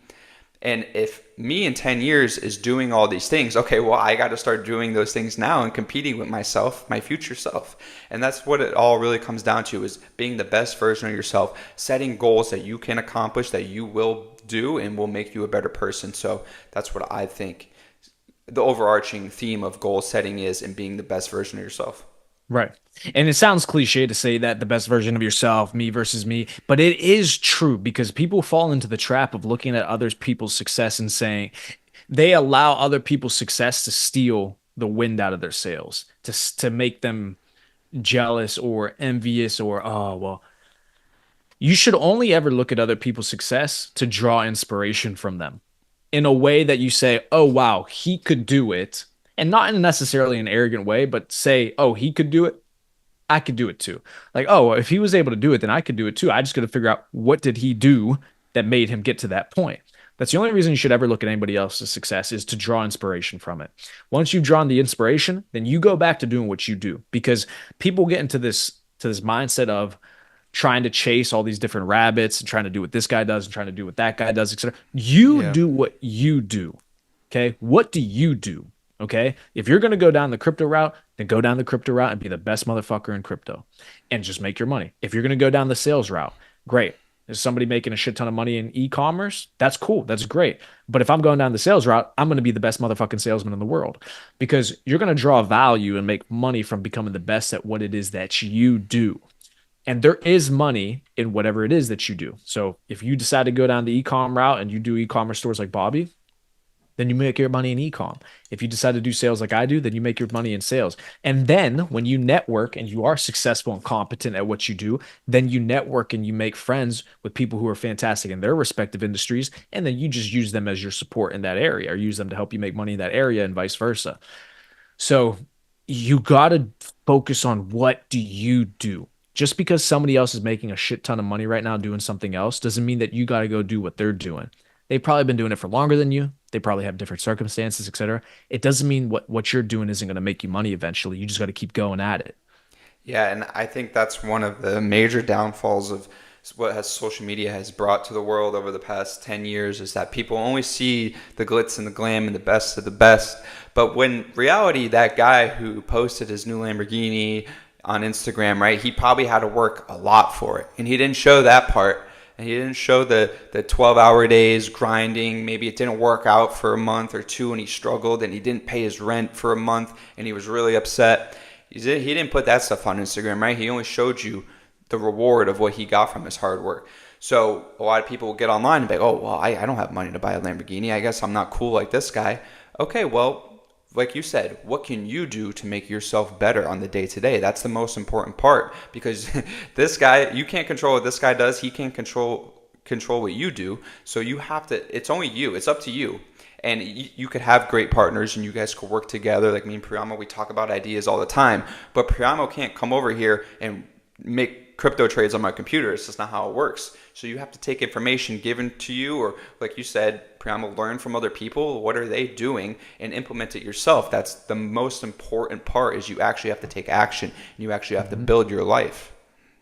And if me in 10 years is doing all these things, okay, well, I got to start doing those things now and competing with myself, my future self. And that's what it all really comes down to is being the best version of yourself, setting goals that you can accomplish, that you will do and will make you a better person. So that's what I think the overarching theme of goal setting is and being the best version of yourself. Right. And it sounds cliche to say that the best version of yourself, me versus me, but it is true because people fall into the trap of looking at other people's success and saying they allow other people's success to steal the wind out of their sails, to make them jealous or envious or, oh, well, you should only ever look at other people's success to draw inspiration from them in a way that you say, oh, wow, he could do it. And not in necessarily an arrogant way, but say, oh, he could do it. I could do it too. Like, oh, if he was able to do it, then I could do it too. I just got to figure out what did he do that made him get to that point. That's the only reason you should ever look at anybody else's success is to draw inspiration from it. Once you've drawn the inspiration, then you go back to doing what you do because people get into this mindset of trying to chase all these different rabbits and trying to do what this guy does and trying to do what that guy does, etc. You Yeah. do what you do. Okay. What do you do? Okay. If you're going to go down the crypto route, then go down the crypto route and be the best motherfucker in crypto and just make your money. If you're going to go down the sales route, great. Is somebody making a shit ton of money in e-commerce? That's cool. That's great. But if I'm going down the sales route, I'm going to be the best motherfucking salesman in the world because you're going to draw value and make money from becoming the best at what it is that you do. And there is money in whatever it is that you do. So if you decide to go down the e-com route and you do e-commerce stores like Bobby, then you make your money in e-com. If you decide to do sales like I do, then you make your money in sales. And then when you network and you are successful and competent at what you do, then you network and you make friends with people who are fantastic in their respective industries. And then you just use them as your support in that area or use them to help you make money in that area and vice versa. So you got to focus on what do you do. Just because somebody else is making a shit ton of money right now doing something else doesn't mean that you got to go do what they're doing. They've probably been doing it for longer than you. They probably have different circumstances, etc. It doesn't mean what you're doing isn't going to make you money eventually. You just got to keep going at it. Yeah, and I think that's one of the major downfalls of what has social media has brought to the world over the past 10 years is that people only see the glitz and the glam and the best of the best. But when reality, that guy who posted his new Lamborghini on Instagram, right, he probably had to work a lot for it. And he didn't show that part. And he didn't show the 12-hour days grinding. Maybe it didn't work out for a month or two and he struggled and he didn't pay his rent for a month and he was really upset. He didn't put that stuff on Instagram, right? He only showed you the reward of what he got from his hard work. So a lot of people will get online and be like, oh, well, I don't have money to buy a Lamborghini. I guess I'm not cool like this guy. Okay, well, like you said, what can you do to make yourself better on the day to day? That's the most important part because this guy, you can't control what this guy does. He can't control what you do. So you have to, it's only you. It's up to you. And you could have great partners and you guys could work together. Like me and Priyamo, we talk about ideas all the time. But Priyamo can't come over here and make crypto trades on my computer. It's just not how it works. So you have to take information given to you, or like you said, Priyamo, learn from other people. What are they doing, and implement it yourself. That's the most important part. Is you actually have to take action, and you actually have to build your life.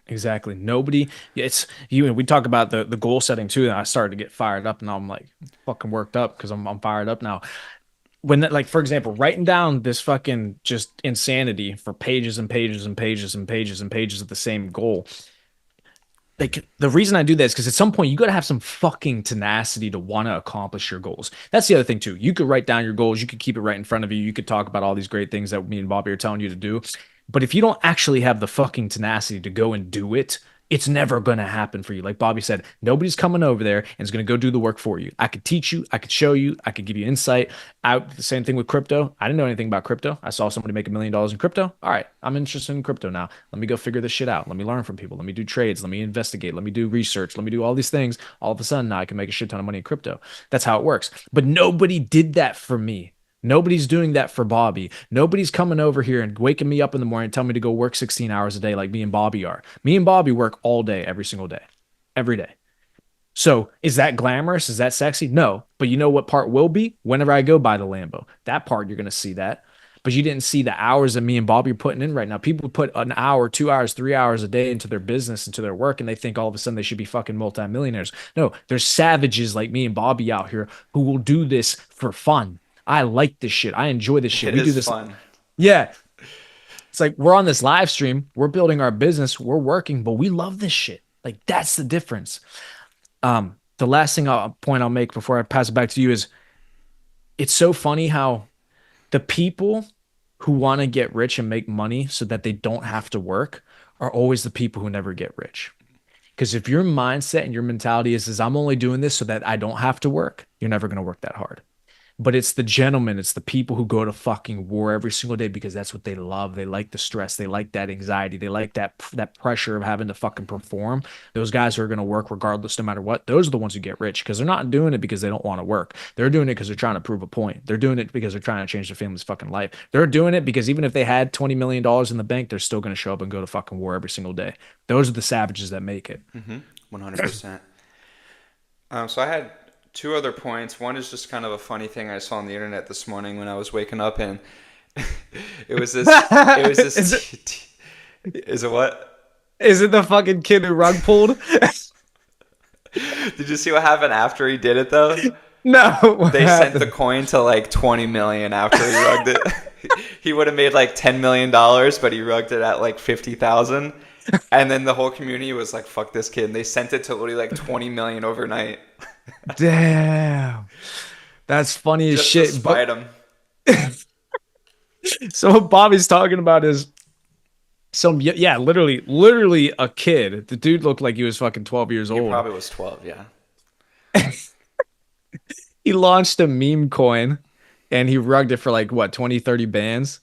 Exactly. Nobody, it's you. And we talk about the goal setting too. And I started to get fired up. And now I'm like fucking worked up because I'm fired up now. When that, like, for example, writing down this fucking just insanity for pages and pages and pages and pages and pages of the same goal. Like the reason I do this because at some point you got to have some fucking tenacity to want to accomplish your goals. That's the other thing too. You could write down your goals. You could keep it right in front of you. You could talk about all these great things that me and Bobby are telling you to do. But if you don't actually have the fucking tenacity to go and do it, it's never going to happen for you. Like Bobby said, nobody's coming over there and is going to go do the work for you. I could teach you, I could show you, I could give you insight. The same thing with crypto. I didn't know anything about crypto. I saw somebody make $1 million in crypto. All right, I'm interested in crypto now. Let me go figure this shit out. Let me learn from people. Let me do trades. Let me investigate. Let me do research. Let me do all these things. All of a sudden, now I can make a shit ton of money in crypto. That's how it works. But nobody did that for me. Nobody's doing that for Bobby. Nobody's coming over here and waking me up in the morning and telling me to go work 16 hours a day like me and Bobby are. Me and Bobby work all day, every single day, every day. So is that glamorous? Is that sexy? No. But you know what part will be? Whenever I go buy the Lambo. That part, you're going to see that. But you didn't see the hours that me and Bobby are putting in right now. People put an hour, 2 hours, 3 hours a day into their business, into their work, and they think all of a sudden they should be fucking multimillionaires. No, there's savages like me and Bobby out here who will do this for fun. I like this shit. I enjoy this shit. It We do is this. fun. Yeah. It's like we're on this live stream. We're building our business. We're working, but we love this shit. Like that's the difference. The last point I'll make before I pass it back to you is it's so funny how the people who want to get rich and make money so that they don't have to work are always the people who never get rich. Because if your mindset and your mentality is I'm only doing this so that I don't have to work, you're never going to work that hard. But it's the gentlemen, it's the people who go to fucking war every single day because that's what they love. They like the stress. They like that anxiety. They like that pressure of having to fucking perform. Those guys who are going to work regardless, no matter what, those are the ones who get rich because they're not doing it because they don't want to work. They're doing it because they're trying to prove a point. They're doing it because they're trying to change their family's fucking life. They're doing it because even if they had $20 million in the bank, they're still going to show up and go to fucking war every single day. Those are the savages that make it. 100%. So I had two other points. One is just kind of a funny thing I saw on the internet this morning when I was waking up, and it was this. It was this. Is it what? Is it the fucking kid who rug pulled? Did you see what happened after he did it though? No. They sent the coin to like 20 million after he rugged it. He would have made like $10 million, but he rugged it at like 50,000. And then the whole community was like, "Fuck this kid." And they sent it to literally like 20 million overnight Damn. That's funny as just to shit. But spite him. so what Bobby's talking about is some, yeah, literally a kid. The dude looked like he was fucking 12 years He old. probably was 12, yeah. He launched a meme coin and he rugged it for like what, 20, 30 bands.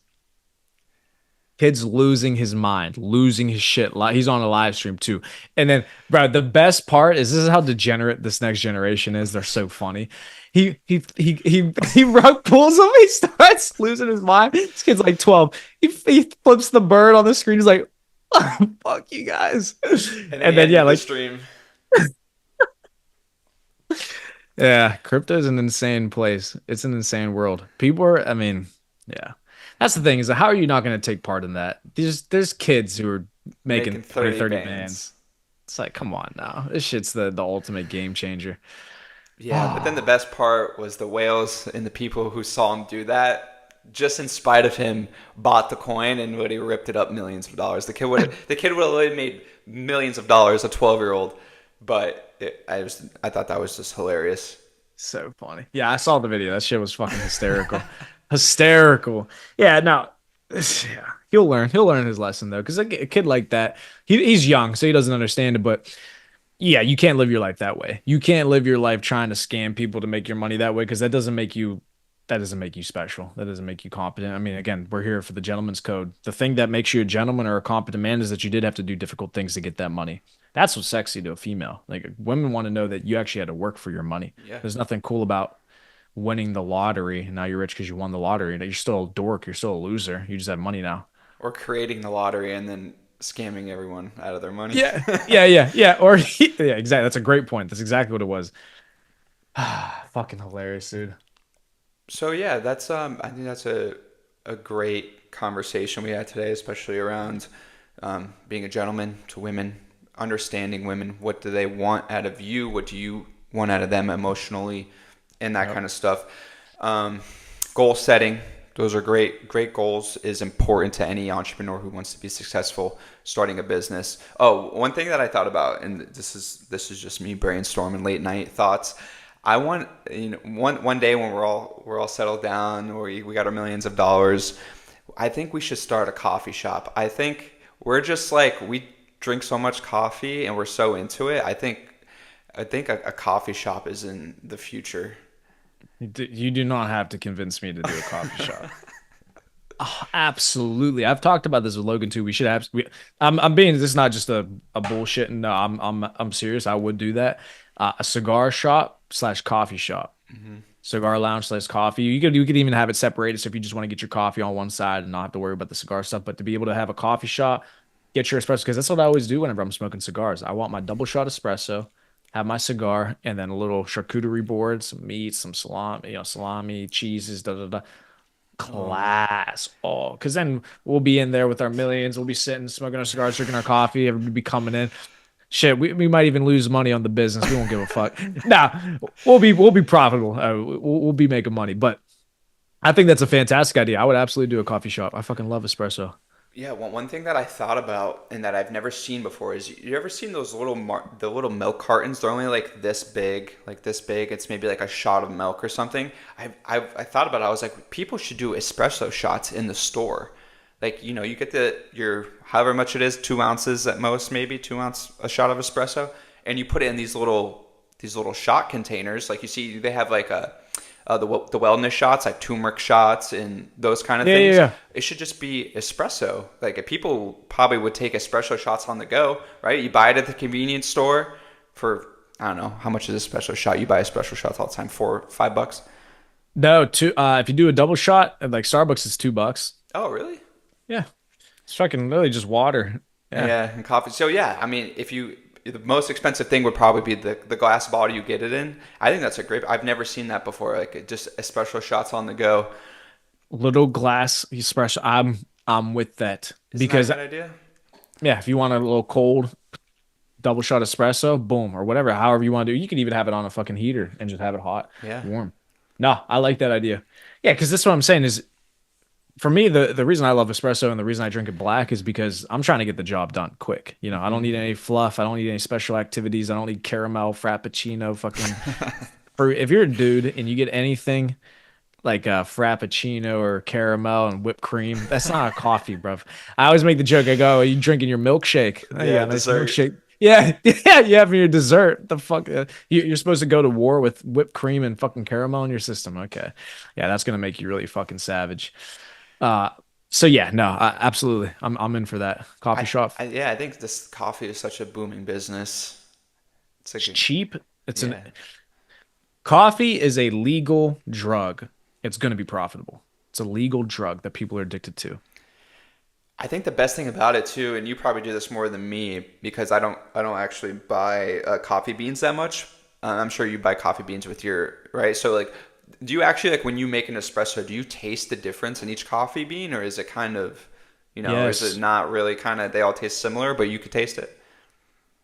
Kid's losing his mind, losing his shit. He's on a live stream too. And then, bro, the best part is this is how degenerate this next generation is. They're so funny. He rug pulls him. He starts losing his mind. This kid's like 12. He flips the bird on the screen. He's like, oh, "Fuck you guys." And then And he then yeah, ended the like stream. yeah, crypto is an insane place. It's an insane world. People are, I mean, yeah. That's the thing is how are you not going to take part in that? There's kids who are making Making 20, 30 30 bands. bands. It's like, come on now. This shit's the ultimate game changer. Yeah, but then the Oh, best part was the whales and the people who saw him do that, just in spite of him, bought the coin and would he ripped it up millions of dollars. The kid would have made millions of dollars, a 12-year-old. But I thought that was just hilarious. so funny. Yeah, I saw the video. That shit was fucking hysterical. Hysterical. Yeah, no. Yeah, he'll learn. He'll learn his lesson though, because a kid like that, he's young, so he doesn't understand it. But yeah, you can't live your life that way. You can't live your life trying to scam people to make your money that way because that doesn't make you special. That doesn't make you competent. I mean, again, we're here for the gentleman's code. The thing that makes you a gentleman or a competent man is that you did have to do difficult things to get that money. That's what's sexy to a female. Like women want to know that you actually had to work for your money. Yeah. There's nothing cool about winning the lottery and now you're rich because you won the lottery. You're still a dork. You're still a loser. You just have money now. Or creating the lottery and then scamming everyone out of their money. Yeah, yeah. Or yeah, exactly. That's a great point. That's exactly what it was. Fucking hilarious, dude. So yeah, that's I think that's a great conversation we had today, especially around being a gentleman to women, understanding women. What do they want out of you? What do you want out of them emotionally, and that Yep. kind of stuff. Um, Goal setting. Those are great goals is important to any entrepreneur who wants to be successful starting a business. Oh, one thing that I thought about, and this is just me brainstorming late night thoughts. I want, one day when we're all settled down or we got our millions of dollars, I think we should start a coffee shop. I think we're just like we drink so much coffee and we're so into it. I think a coffee shop is in the future. You do not have to convince me to do a coffee shop. Oh, absolutely. I've talked about this with Logan too. We should have. I'm being. This is not just a bullshit. No, I'm serious. I would do that. A cigar shop slash coffee shop. Cigar lounge slash coffee. You could even have it separated. So if you just want to get your coffee on one side and not have to worry about the cigar stuff, but to be able to have a coffee shop, get your espresso because that's what I always do whenever I'm smoking cigars. I want my double shot espresso, have my cigar, and then a little charcuterie board, some meat, some salami, salami, cheeses, da da da. Oh, Class. Oh, because then we'll be in there with our millions. We'll be sitting, smoking our cigars, drinking our coffee. Everybody be coming in. Shit, we might even lose money on the business. We won't give a fuck. Nah, we'll be profitable. We'll be making money. But I think that's a fantastic idea. I would absolutely do a coffee shop. I fucking love espresso. yeah, one thing that I thought about and that I've never seen before is you ever seen those the little milk cartons? They're only like this big, like this big. It's maybe like a shot of milk or something. I thought about it. I was like, people should do espresso shots in the store. Like you get your however much it is, 2 ounces at most, maybe 2 ounce a shot of espresso, and you put it in these little shot containers. Like you see, they have like the wellness shots, like turmeric shots and those kind of Yeah, yeah, things. yeah. It should just be espresso. Like if people probably would take espresso shots on the go, right? You buy it at the convenience store for I don't know how much is a espresso shot. You buy espresso shots all the time, $4, $5. No, two. If you do a double shot at like Starbucks, it's $2. Oh, really? Yeah, it's fucking literally just water. Yeah. Yeah, and coffee. So yeah, I mean, if you the most expensive thing would probably be the glass bottle you get it in. I think that's a great. I've never seen that before. Like just espresso shots on the go. Little glass espresso. I'm with that Isn't that a because good idea? yeah, if you want a little cold double shot espresso, boom, or whatever, however you want to do. You can even have it on a fucking heater and just have it hot, Yeah. warm. No, I like that idea. Yeah, because that's what I'm saying is for me, the reason I love espresso and the reason I drink it black is because I'm trying to get the job done quick. I don't Hmm. need any fluff. I don't need any special activities. I don't need caramel, frappuccino, fucking fruit. If you're a dude and you get anything like a frappuccino or caramel and whipped cream, that's not a coffee, bruv. I always make the joke. I go, "Are you drinking your milkshake? Oh, you got Yeah, a nice dessert. milkshake." Yeah, yeah, you having your dessert. The fuck? You're supposed to go to war with whipped cream and fucking caramel in your system. Okay, yeah, that's gonna make you really fucking savage. Uh, so yeah, no, absolutely, I'm in for that coffee I, shop. yeah, I think this coffee is such a booming business. It's It's like, cheap. It's an yeah. Coffee is a legal drug. It's going to be profitable. It's a legal drug that people are addicted to. I think the best thing about it too, and you probably do this more than me because I don't actually buy coffee beans that much. I'm sure you buy coffee beans with your right. So like, do you actually like when you make an espresso? Do you taste the difference in each coffee bean, or is it kind of, or is it Yes. not really kind of they all taste similar, but you could taste it?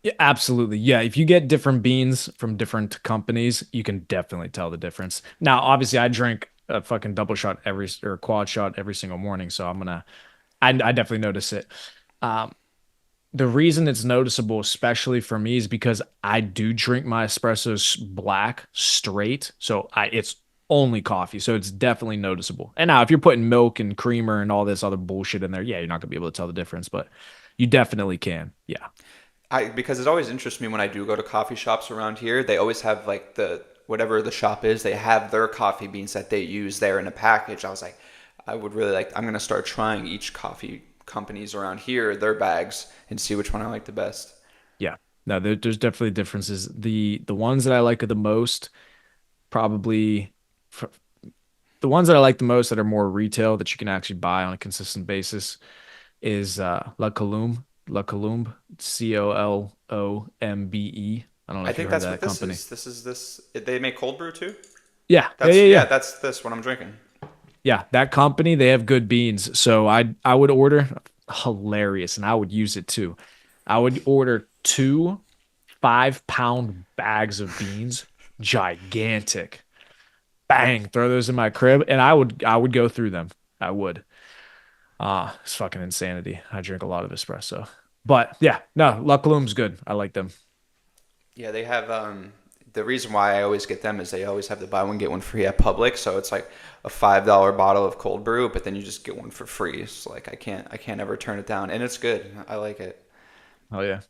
Yeah, absolutely. Yeah, if you get different beans from different companies, you can definitely tell the difference. Now, obviously, I drink a fucking double shot every or quad shot every single morning, so I definitely notice it. Um, the reason it's noticeable, especially for me, is because I do drink my espressos black straight. So it's only coffee. So it's definitely noticeable. And now if you're putting milk and creamer and all this other bullshit in there, yeah, you're not gonna be able to tell the difference, but you definitely can. Yeah. I because it always interests me when I do go to coffee shops around here. They always have like the whatever the shop is, they have their coffee beans that they use there in a package. I was like, I would really like. I'm gonna start trying each coffee companies around here, their bags, and see which one I like the best. Yeah. No, there's definitely differences. The ones that I like the most, probably f the ones that I like the most that are more retail that you can actually buy on a consistent basis is La Colombe, Colombe. I don't know I if you think heard of that's what that this company. is. This is this. They make cold brew too. Yeah, yeah, yeah, That's yeah. yeah. That's this what I'm drinking. Yeah, that company, they have good beans. So I would order hilarious and I would use it too. I would order two 5-pound bags of beans, gigantic. Bang, throw those in my crib and I would go through them. I would. It's fucking insanity. I drink a lot of espresso. But yeah, no, La Colombe's good. I like them. Yeah, they have. The reason why I always get them is they always have the buy one get one free at Publix. So it's like a $5 bottle of cold brew, but then you just get one for free. It's like I can't ever turn it down, and it's good. I like it. Oh yeah.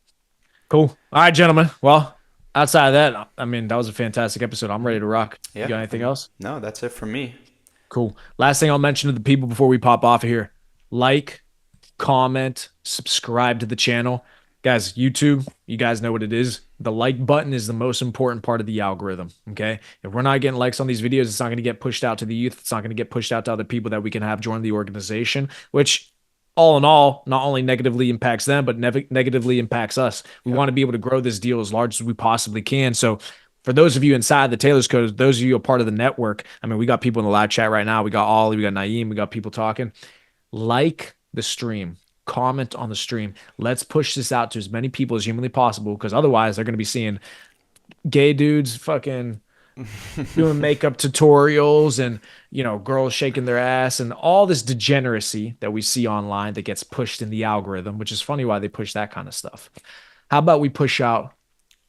Cool. All right, gentlemen. Well, outside of that, I mean, that was a fantastic episode. I'm ready to rock. You Yeah. got anything else? No, that's it from me. Cool. Last thing I'll mention to the people before we pop off of here. Like, comment, subscribe to the channel. Guys, YouTube, you guys know what it is. The like button is the most important part of the algorithm. Okay. If we're not getting likes on these videos, it's not going to get pushed out to the youth. It's not going to get pushed out to other people that we can have join the organization, which all in all, not only negatively impacts them, but negatively impacts us. We Yep. want to be able to grow this deal as large as we possibly can. So, for those of you inside the Taylor's Code, those of you a part of the network, I mean, we got people in the live chat right now. We got Ollie, we got Naeem, we got people talking. Like the stream, comment on the stream. Let's push this out to as many people as humanly possible because otherwise they're going to be seeing gay dudes fucking doing makeup tutorials and girls shaking their ass and all this degeneracy that we see online that gets pushed in the algorithm, which is funny why they push that kind of stuff. How about we push out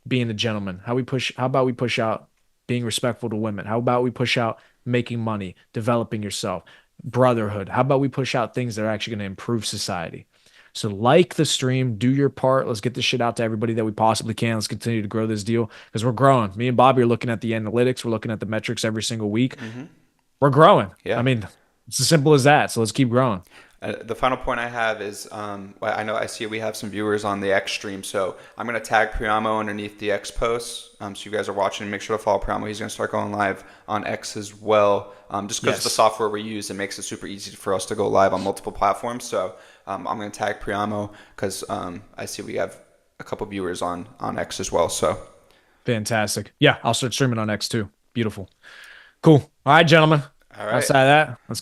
being a gentleman? How about we push out being respectful to women? How about we push out making money, developing yourself, brotherhood? How about we push out things that are actually going to improve society? So like the stream, do your part. Let's get this shit out to everybody that we possibly can. Let's continue to grow this deal because we're growing. Me and Bobby are looking at the analytics. We're looking at the metrics every single week. Hmm. We're growing. I Yeah. mean, it's as simple as that. So let's keep growing. The final point I have is well, I know I see we have some viewers on the X stream, so I'm going to tag Priamo underneath the X posts. So you guys are watching, make sure to follow Priamo. He's going to start going live on X as well. Just because of the Yes. software we use, it makes it super easy for us to go live on multiple platforms. So I'm going to tag Priamo because I see we have a couple viewers on X as well. So Fantastic. Yeah, I'll start streaming on X too. Beautiful. Cool. All right, gentlemen. all right. Outside of that, let's get